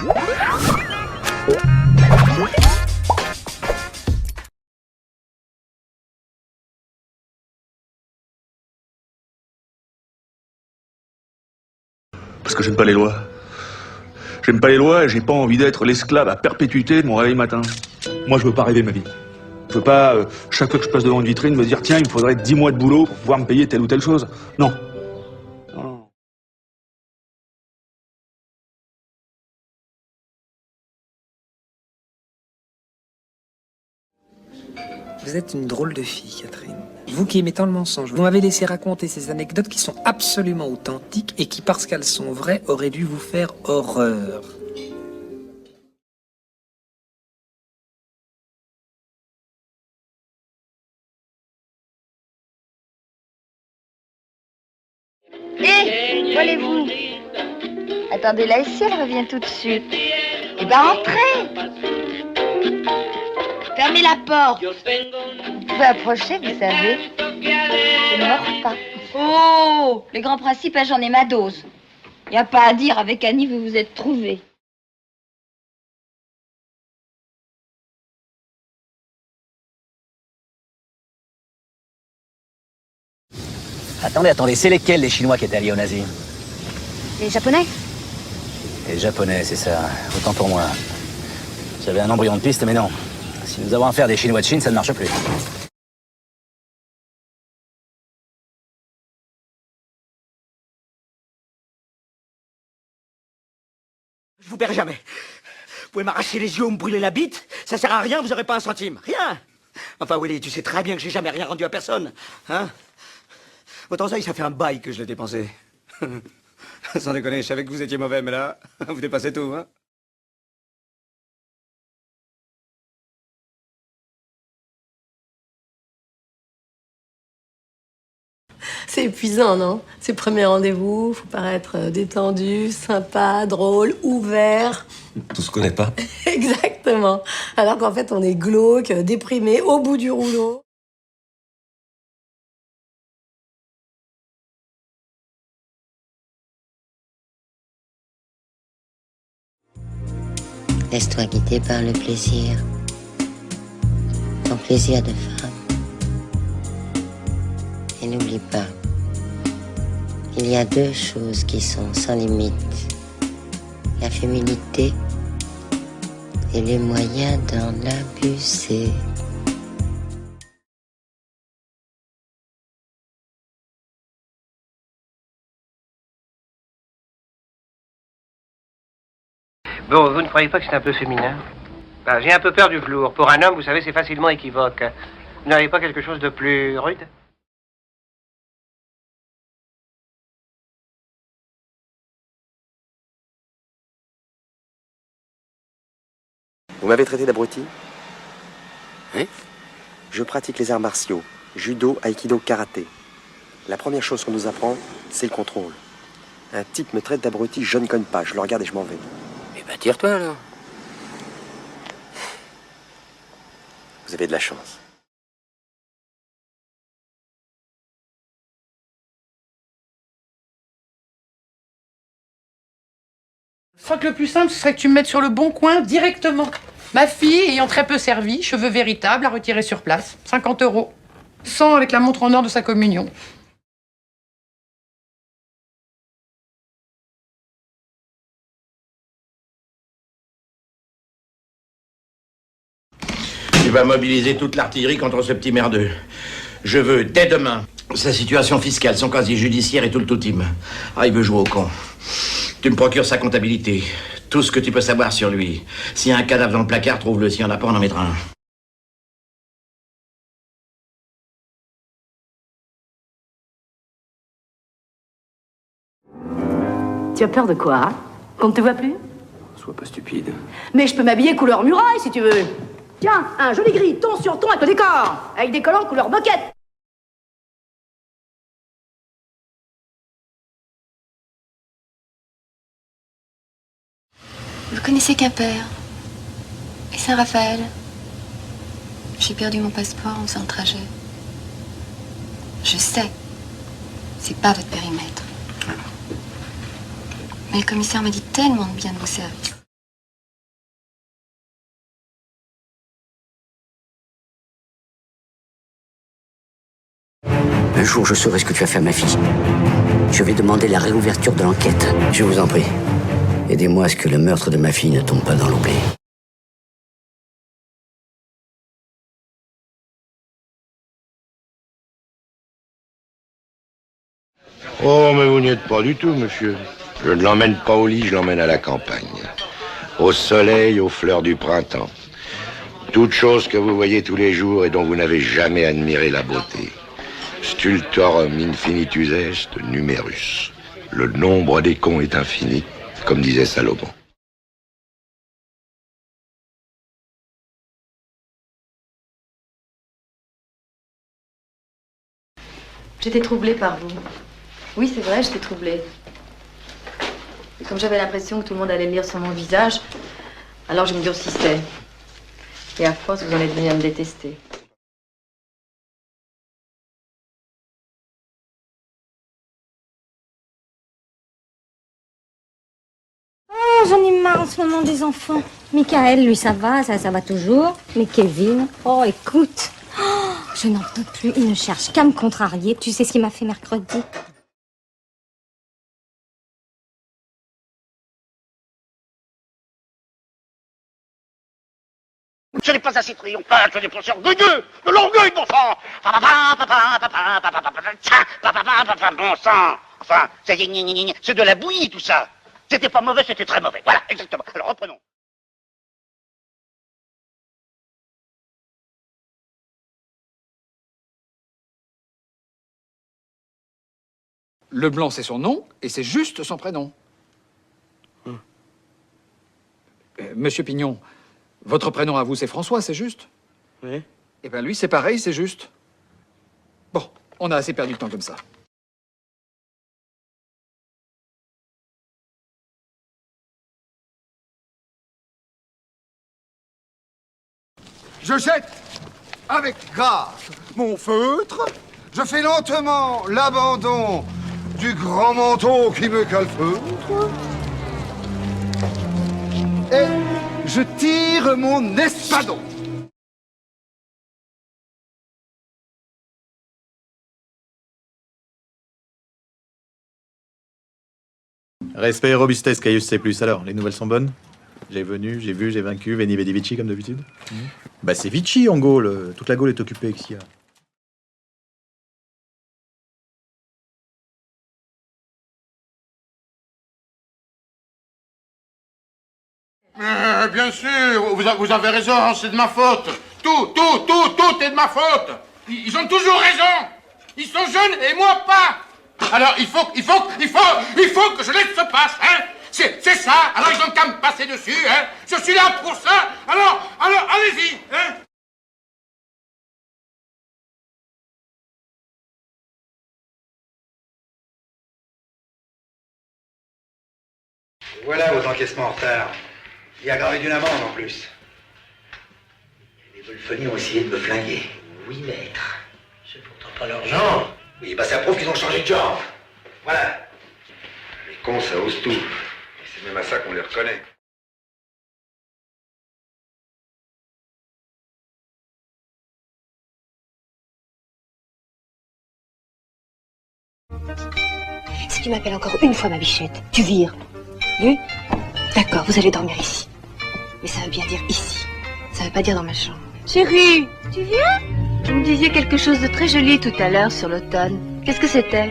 Parce que j'aime pas les lois. J'aime pas les lois et j'ai pas envie d'être l'esclave à perpétuité de mon réveil matin. Moi, je veux pas rêver ma vie. Je veux pas, chaque fois que je passe devant une vitrine, me dire tiens, il me faudrait 10 mois de boulot pour pouvoir me payer telle ou telle chose. Non. Non. Vous êtes une drôle de fille, Catherine. Vous qui aimez tant le mensonge, vous m'avez laissé raconter ces anecdotes qui sont absolument authentiques et qui, parce qu'elles sont vraies, auraient dû vous faire horreur. Hé, où allez-vous? Attendez, là ici, elle revient tout de suite. Eh ben, entrez! Fermez la porte. Vous pouvez approcher, vous savez. Je ne mords pas. Oh, le grand principe, j'en ai ma dose. Y a pas à dire, avec Annie, vous vous êtes trouvés. Attendez, c'est lesquels les Chinois qui étaient alliés aux nazis? Les Japonais? Les Japonais, c'est ça. Autant pour moi. J'avais un embryon de piste, mais non. Si nous avons affaire des Chinois de Chine, ça ne marche plus. Je vous perds jamais. Vous pouvez m'arracher les yeux ou me brûler la bite, ça sert à rien, vous aurez pas un centime. Rien. Enfin, Willy, tu sais très bien que j'ai jamais rien rendu à personne. Hein? Votre oseille, ça fait un bail que je l'ai dépensé. Sans déconner, je savais que vous étiez mauvais, mais là, vous dépassez tout, hein? C'est épuisant, non? C'est le premier rendez-vous, faut paraître détendu, sympa, drôle, ouvert. Tout se connaît pas. Exactement. Alors qu'en fait, on est glauque, déprimé, au bout du rouleau. Laisse-toi guider par le plaisir. Ton plaisir de femme. Et n'oublie pas, il y a deux choses qui sont sans limite. La féminité et les moyens d'en abuser. Bon, vous ne croyez pas que c'est un peu féminin? Ben, j'ai un peu peur du velours. Pour un homme, vous savez, c'est facilement équivoque. Vous n'avez pas quelque chose de plus rude? Vous m'avez traité d'abruti? Hein? Je pratique les arts martiaux, judo, aïkido, karaté. La première chose qu'on nous apprend, c'est le contrôle. Un type me traite d'abruti, je ne cogne pas, je le regarde et je m'en vais. Eh ben, tire-toi, alors. Vous avez de la chance. Je crois que le plus simple, ce serait que tu me mettes sur le bon coin directement. Ma fille, ayant très peu servi, cheveux véritables, à retirer sur place. 50 €. 100 avec la montre en or de sa communion. Tu vas mobiliser toute l'artillerie contre ce petit merdeux. Je veux, dès demain, sa situation fiscale, son casier judiciaire et tout le tout-team. Ah, il veut jouer au con. Tu me procures sa comptabilité. Tout ce que tu peux savoir sur lui. S'il y a un cadavre dans le placard, trouve-le. S'il n'y en a pas, on en mettra un. Tu as peur de quoi, hein? Qu'on ne te voit plus? Sois pas stupide. Mais je peux m'habiller couleur muraille, si tu veux. Tiens, un joli gris, ton sur ton avec le décor. Avec des collants couleur moquette. Vous connaissez Quimper et Saint-Raphaël? J'ai perdu mon passeport en faisant le trajet. Je sais, c'est pas votre périmètre. Mais le commissaire m'a dit tellement de bien de vos services. jour je saurai ce que tu as fait à ma fille, je vais demander la réouverture de l'enquête. Je vous en prie, aidez-moi à ce que le meurtre de ma fille ne tombe pas dans l'oubli. Oh, mais vous n'y êtes pas du tout, monsieur. Je ne l'emmène pas au lit, je l'emmène à la campagne. Au soleil, aux fleurs du printemps. Toute chose que vous voyez tous les jours et dont vous n'avez jamais admiré la beauté. Stultorum infinitus est numerus. Le nombre des cons est infini, comme disait Salomon. J'étais troublée par vous. Oui, c'est vrai, j'étais troublée. Et comme j'avais l'impression que tout le monde allait lire sur mon visage, alors je me durcissais. Et à force, vous en êtes venu à me détester. Oh, j'en ai marre en ce moment des enfants. Michael, lui, ça va toujours. Mais Kevin, oh, écoute. Oh, je n'en peux plus, il ne cherche qu'à me contrarier. Tu sais ce qu'il m'a fait mercredi? Ce n'est pas assez triomphal, ce n'est pas orgueilleux, de l'orgueil, bon sang. Bon sang. Enfin, c'est de la bouillie, tout ça. C'était pas mauvais, c'était très mauvais. Voilà, exactement. Alors, reprenons. Leblanc, c'est son nom, et c'est juste son prénom. Monsieur Pignon, votre prénom à vous, c'est François, c'est juste? Oui. Eh bien, lui, c'est pareil, c'est juste. Bon, on a assez perdu de temps comme ça. Je jette avec grâce mon feutre. Je fais lentement l'abandon du grand manteau qui me calfeutre. Et je tire mon espadon. Respect et robustesse, Caius C+. Alors, les nouvelles sont bonnes? J'ai venu, j'ai vu, j'ai vaincu, Veni Vidi Vici comme d'habitude. Bah c'est Vichy en Gaule, toute la Gaule est occupée avec ce qu'il y a. Bien sûr, vous avez raison, c'est de ma faute. Tout est de ma faute. Ils ont toujours raison. Ils sont jeunes et moi pas. Alors il faut que je laisse se passe, hein. C'est ça, alors ils ont qu'à me passer dessus, hein. Je suis là pour ça, alors allez-y, hein. Voilà vos encaissements en retard. Il y a gravé d'une amende en plus. Les Wolfoni ont essayé de me flinguer. Oui, maître. C'est pourtant pas leur genre. Oui, bah ça prouve qu'ils ont changé de genre. Voilà. Les cons, ça ose tout. Et c'est même à ça qu'on les reconnaît. Si tu m'appelles encore une fois ma bichette, tu vires. Vu? D'accord, vous allez dormir ici. Mais ça veut bien dire ici. Ça veut pas dire dans ma chambre. Chérie, tu viens? Vous me disiez quelque chose de très joli tout à l'heure sur l'automne. Qu'est-ce que c'était?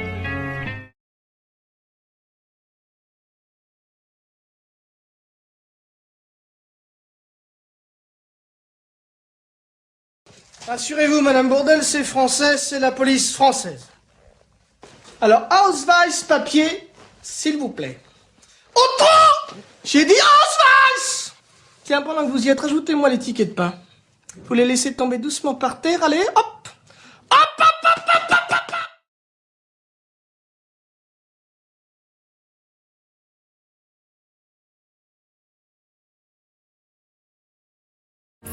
Rassurez-vous, Madame Bourdelle, c'est français, c'est la police française. Alors, Ausweis, papier, s'il vous plaît. Autant! J'ai dit Ausweis! Tiens, pendant que vous y êtes, rajoutez-moi les tickets de pain. Vous les laissez tomber doucement par terre, allez, hop! Hop, hop, hop, hop, hop, hop, hop.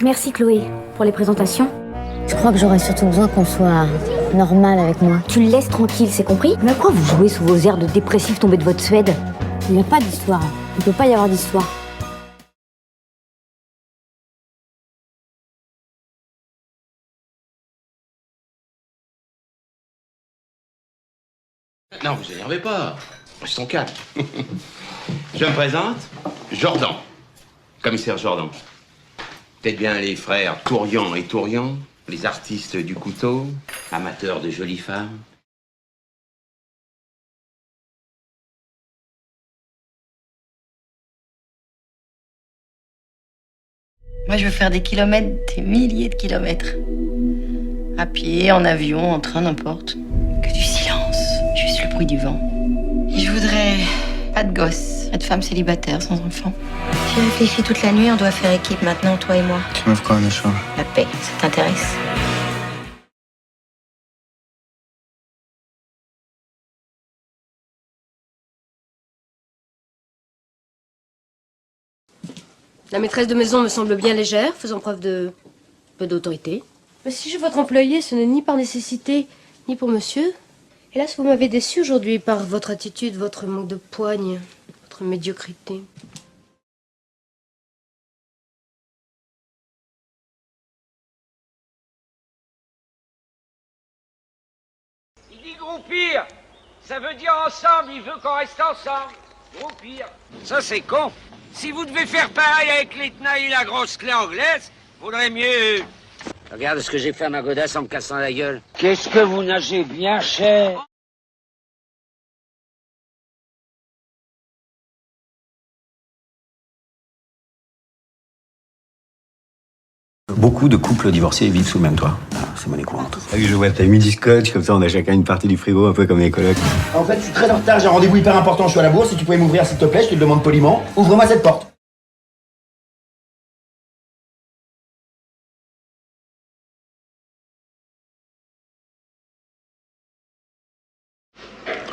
Merci Chloé pour les présentations. Je crois que j'aurais surtout besoin qu'on soit normal avec moi. Tu le laisses tranquille, c'est compris? Mais à quoi vous jouez sous vos airs de dépressif tombés de votre Suède? Il n'y a pas d'histoire. Il ne peut pas y avoir d'histoire. Non, vous énervez pas. Restons calmes. Je me présente, Jordan. Commissaire Jordan. Peut-être bien les frères Tourian et Tourian, les artistes du couteau, amateurs de jolies femmes. Moi, je veux faire des kilomètres, des milliers de kilomètres. À pied, en avion, en train, n'importe. Que du silence, juste le bruit du vent. Et je voudrais pas de gosse, être femme célibataire sans enfant. J'ai réfléchi toute la nuit, on doit faire équipe maintenant, toi et moi. Tu m'offres quoi en échange? La paix, ça t'intéresse? La maîtresse de maison me semble bien légère, faisant preuve de peu d'autorité. Mais si je suis votre employé, ce n'est ni par nécessité, ni pour monsieur. Hélas, vous m'avez déçu aujourd'hui par votre attitude, votre manque de poigne, votre médiocrité. Il dit groupir. Ça veut dire ensemble, il veut qu'on reste ensemble. Groupir. Ça, c'est con. Si vous devez faire pareil avec les tenailles et la grosse clé anglaise, vaudrait mieux... Regarde ce que j'ai fait à ma godasse en me cassant la gueule. Qu'est-ce que vous nagez bien cher. Beaucoup de couples divorcés vivent sous le même toit. Ah, c'est monnaie courante. Je vois, t'as mis du scotch, comme ça on a chacun une partie du frigo, un peu comme les colocs. En fait, je suis très en retard, j'ai un rendez-vous hyper important, je suis à la bourse. Si tu pouvais m'ouvrir, s'il te plaît, je te le demande poliment. Ouvre-moi cette porte.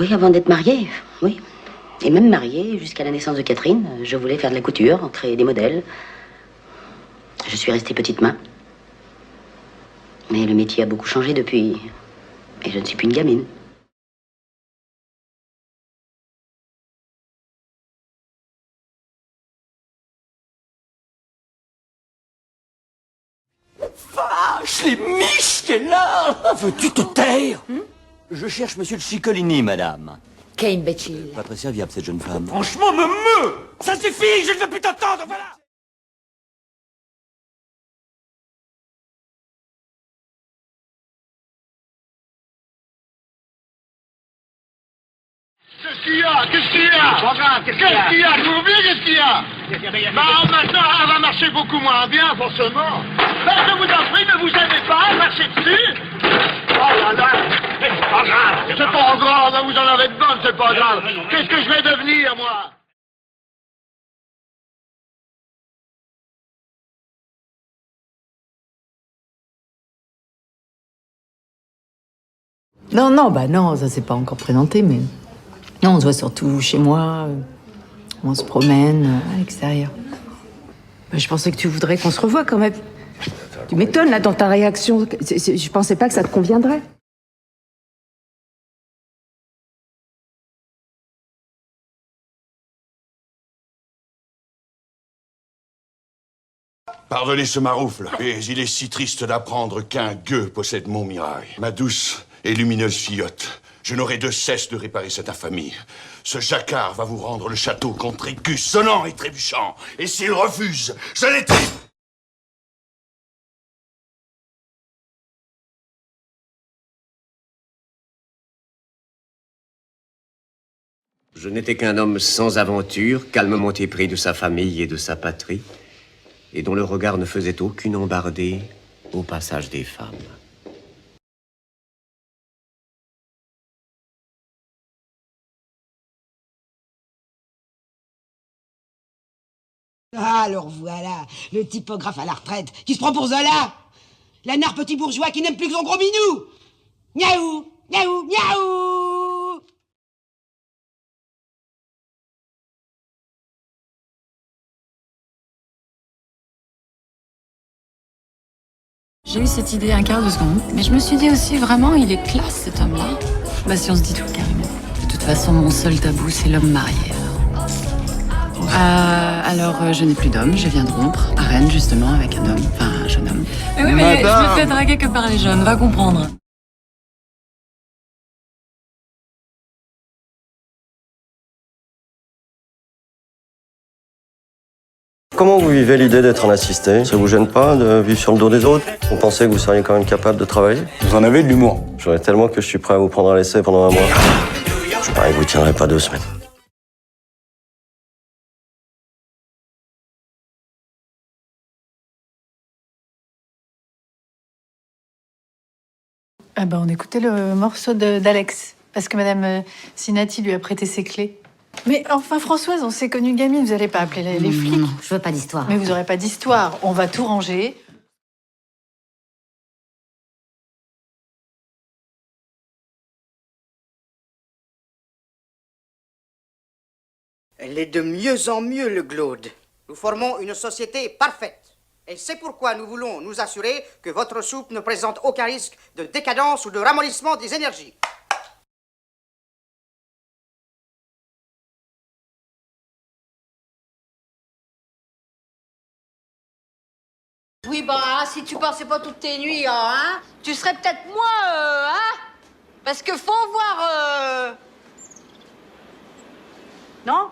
Oui, avant d'être mariée, oui. Et même mariée, jusqu'à la naissance de Catherine, je voulais faire de la couture, créer des modèles. Je suis restée petite main. Mais le métier a beaucoup changé depuis. Et je ne suis plus une gamine. Vache, les miches qu'elle a! Veux-tu te taire? Je cherche monsieur le Ciccolini, madame. Quel imbécile. Pas très serviable, cette jeune femme. Franchement, me! Ça suffit, je ne veux plus t'entendre, voilà! Qu'est-ce qu'il y a? Qu'est-ce qu'il y a? Qu'est-ce qu'il y a? Vous oubliez qu'est-ce qu'il y a? Bah, maintenant, elle va marcher beaucoup moins bien, forcément. Ben, je vous en prie, ne vous aimez pas, marchez dessus. Oh là là, c'est pas grave. C'est pas grave, vous en avez de bonnes, c'est pas grave. Qu'est-ce que je vais devenir, moi? Non, non, bah non, ça s'est pas encore présenté, mais... Non, on se voit surtout chez moi, on se promène à l'extérieur. Bah, je pensais que tu voudrais qu'on se revoie quand même. Tu m'étonnes là dans ta réaction, je pensais pas que ça te conviendrait. Pardonnez ce maroufle, mais il est si triste d'apprendre qu'un gueux possède Montmirail. Ma douce et lumineuse fillotte, je n'aurai de cesse de réparer cette infamie. Ce jacquard va vous rendre le château contre écus sonnant et trébuchant. Et s'il refuse, je l'éteins. Je n'étais qu'un homme sans aventure, calmement épris de sa famille et de sa patrie, et dont le regard ne faisait aucune embardée au passage des femmes. Ah, alors voilà, le typographe à la retraite, qui se prend pour Zola. L'anard petit bourgeois qui n'aime plus que son gros minou. Miaou, miaou, miaou. J'ai eu cette idée un quart de seconde, mais je me suis dit aussi vraiment, il est classe cet homme-là. Bah si on se dit tout carrément. De toute façon, mon seul tabou, c'est l'homme marié. Alors, je n'ai plus d'homme, je viens de rompre à Rennes justement avec un homme, enfin un jeune homme. Mais oui, mais je me fais draguer que par les jeunes, va comprendre. comment vous vivez l'idée d'être un assisté? Ça vous gêne pas de vivre sur le dos des autres? Vous pensez que vous seriez quand même capable de travailler? Vous en avez de l'humour. J'en ai tellement que je suis prêt à vous prendre à l'essai pendant 1 mois. Je parie que vous tiendrez pas 2 semaines. Ah ben, on écoutait le morceau d'Alex, parce que Madame Sinati lui a prêté ses clés. Mais enfin, Françoise, on s'est connue gamine, vous allez pas appeler les flics. Non, je veux pas d'histoire. Mais vous aurez pas d'histoire, on va tout ranger. Elle est de mieux en mieux, le Glaude. Nous formons une société parfaite. Et c'est pourquoi nous voulons nous assurer que votre soupe ne présente aucun risque de décadence ou de ramollissement des énergies. Oui, bah, si tu passais pas toutes tes nuits, hein, tu serais peut-être moins, hein? Parce que faut voir, Non?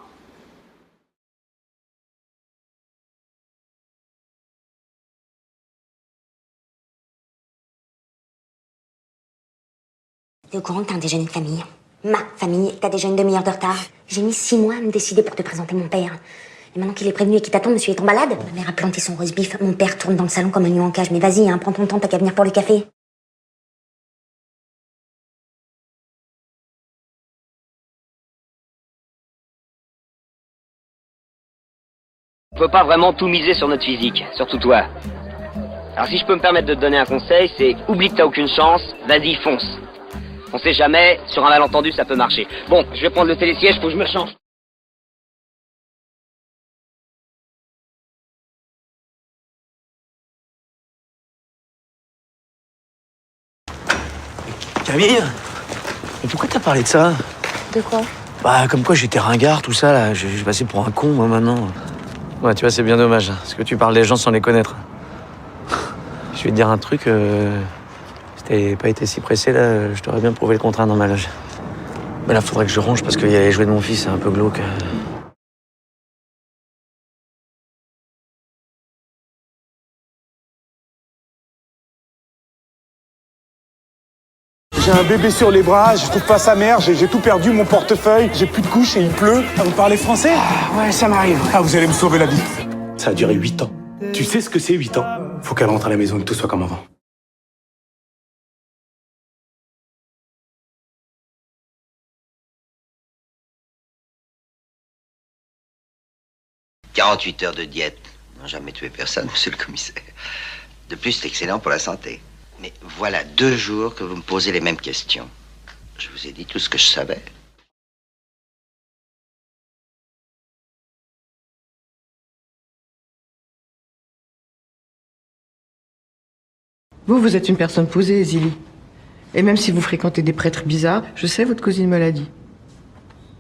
T'es au courant que t'as un déjeuner de famille? Ma famille, t'as déjà une demi-heure de retard. J'ai mis 6 mois à me décider pour te présenter mon père. Et maintenant qu'il est prévenu et qu'il t'attend, monsieur est en balade. Ma mère a planté son roast beef. Mon père tourne dans le salon comme un lion en cage. Mais vas-y, hein, prends ton temps, t'as qu'à venir pour le café. On peut pas vraiment tout miser sur notre physique, surtout toi. Alors si je peux me permettre de te donner un conseil, c'est oublie que t'as aucune chance, vas-y, fonce. On sait jamais, sur un malentendu ça peut marcher. Bon, je vais prendre le télésiège, faut que je me change. Camille, mais pourquoi t'as parlé de ça? De quoi? Bah, comme quoi j'étais ringard, tout ça, là. J'ai passé pour un con, moi, maintenant. Ouais, tu vois, c'est bien dommage, parce que tu parles des gens sans les connaître. Je vais te dire un truc, si t'avais pas été si pressé, là, je t'aurais bien prouvé le contraire dans ma loge. Mais là, faudrait que je range, parce qu'il y a les jouets de mon fils, c'est un peu glauque. J'ai un bébé sur les bras, je trouve pas sa mère, j'ai tout perdu, mon portefeuille, j'ai plus de couches et il pleut. Ah, vous parlez français? Ouais, ça m'arrive. Ah, vous allez me sauver la vie. Ça a duré 8 ans. Tu sais ce que c'est 8 ans? Faut qu'elle rentre à la maison et que tout soit comme avant. « 48 heures de diète n'ont jamais tué personne, monsieur le commissaire. De plus, c'est excellent pour la santé. Mais voilà 2 jours que vous me posez les mêmes questions. Je vous ai dit tout ce que je savais. Vous êtes une personne posée, Zili. Et même si vous fréquentez des prêtres bizarres, je sais, votre cousine me l'a dit.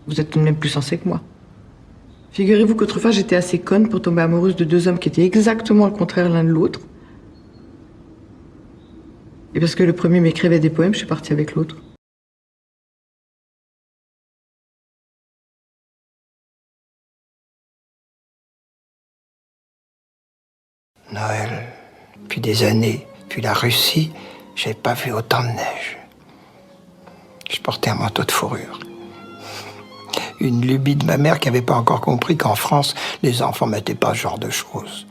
Vous êtes tout de même plus sensé que moi. Figurez-vous qu'autrefois, j'étais assez conne pour tomber amoureuse de 2 hommes qui étaient exactement le contraire l'un de l'autre. Et parce que le premier m'écrivait des poèmes, je suis partie avec l'autre. Noël, depuis des années, puis la Russie, j'avais pas vu autant de neige. Je portais un manteau de fourrure. Une lubie de ma mère qui avait pas encore compris qu'en France, les enfants mettaient pas ce genre de choses.